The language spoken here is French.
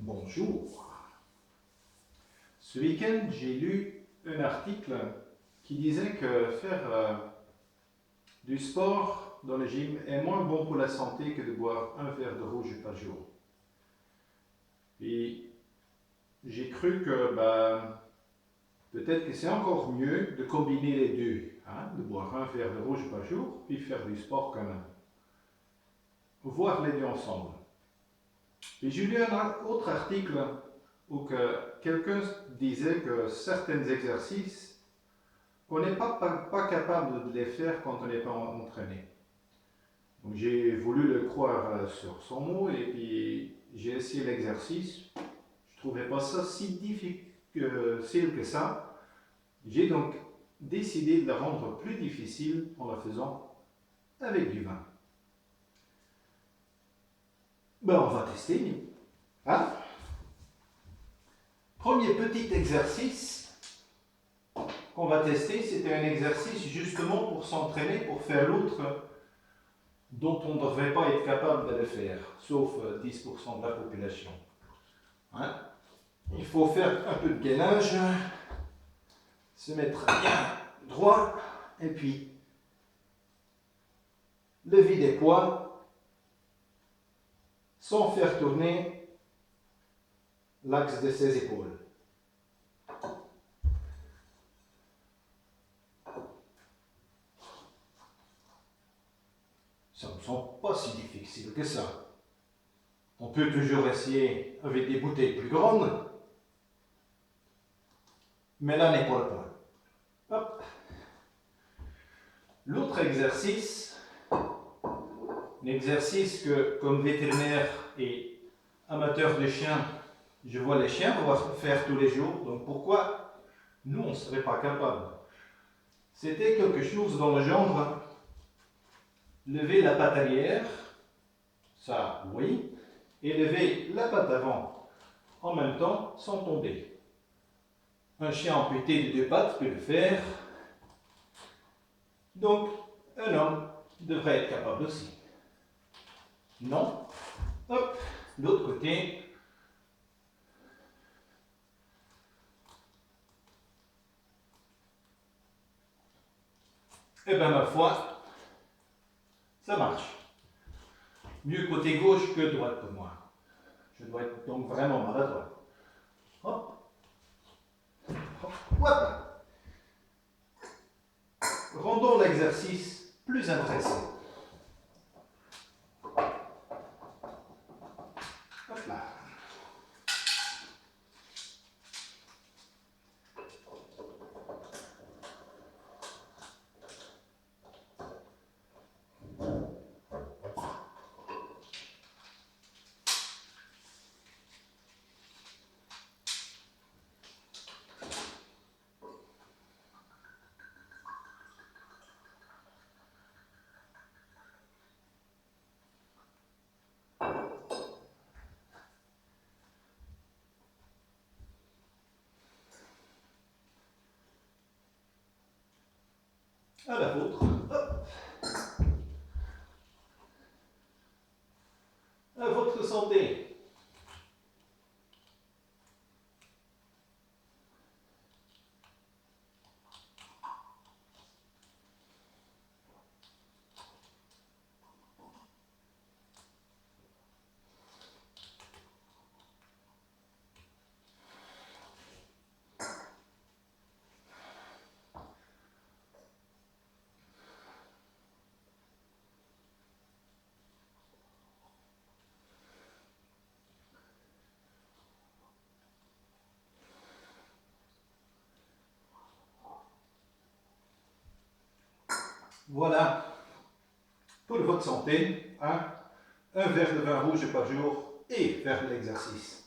Bonjour. Ce week-end, j'ai lu un article qui disait que faire du sport dans le gym est moins bon pour la santé que de boire un verre de rouge par jour. Et j'ai cru que peut-être que c'est encore mieux de combiner les deux, hein, de boire un verre de rouge par jour, puis faire du sport quand même. Voir les deux ensemble. Et j'ai lu un autre article où quelqu'un disait que certains exercices, on n'est pas capable de les faire quand on n'est pas entraîné. Donc j'ai voulu le croire sur son mot et puis j'ai essayé l'exercice. Je ne trouvais pas ça si difficile que ça. J'ai donc décidé de le rendre plus difficile en le faisant avec du vin. On va tester. Hein? Premier petit exercice qu'on va tester, c'était un exercice justement pour s'entraîner, pour faire l'autre dont on ne devrait pas être capable de le faire, sauf 10% de la population. Hein? Il faut faire un peu de gainage, se mettre bien droit, et puis lever des poids sans faire tourner l'axe de ses épaules. Ça ne me semble pas si difficile que ça. On peut toujours essayer avec des bouteilles plus grandes, mais là n'est pas le point. Hop. L'autre exercice, un exercice que, comme vétérinaire et amateur de chiens, je vois les chiens faire tous les jours, donc pourquoi nous on ne serait pas capable? C'était quelque chose dans le genre lever la patte arrière, ça oui, et lever la patte avant en même temps sans tomber. Un chien amputé de 2 pattes peut le faire, donc un homme devrait être capable aussi. Non? Hop, l'autre côté. Eh bien, ma foi, ça marche. Mieux côté gauche que droite pour moi. Je dois être donc vraiment maladroit. Hop. Hop. Hop. Rendons l'exercice plus intéressant. Hop là. À la vôtre. Hop. À votre santé. Voilà, pour votre santé, hein, un verre de vin rouge par jour et faire de l'exercice.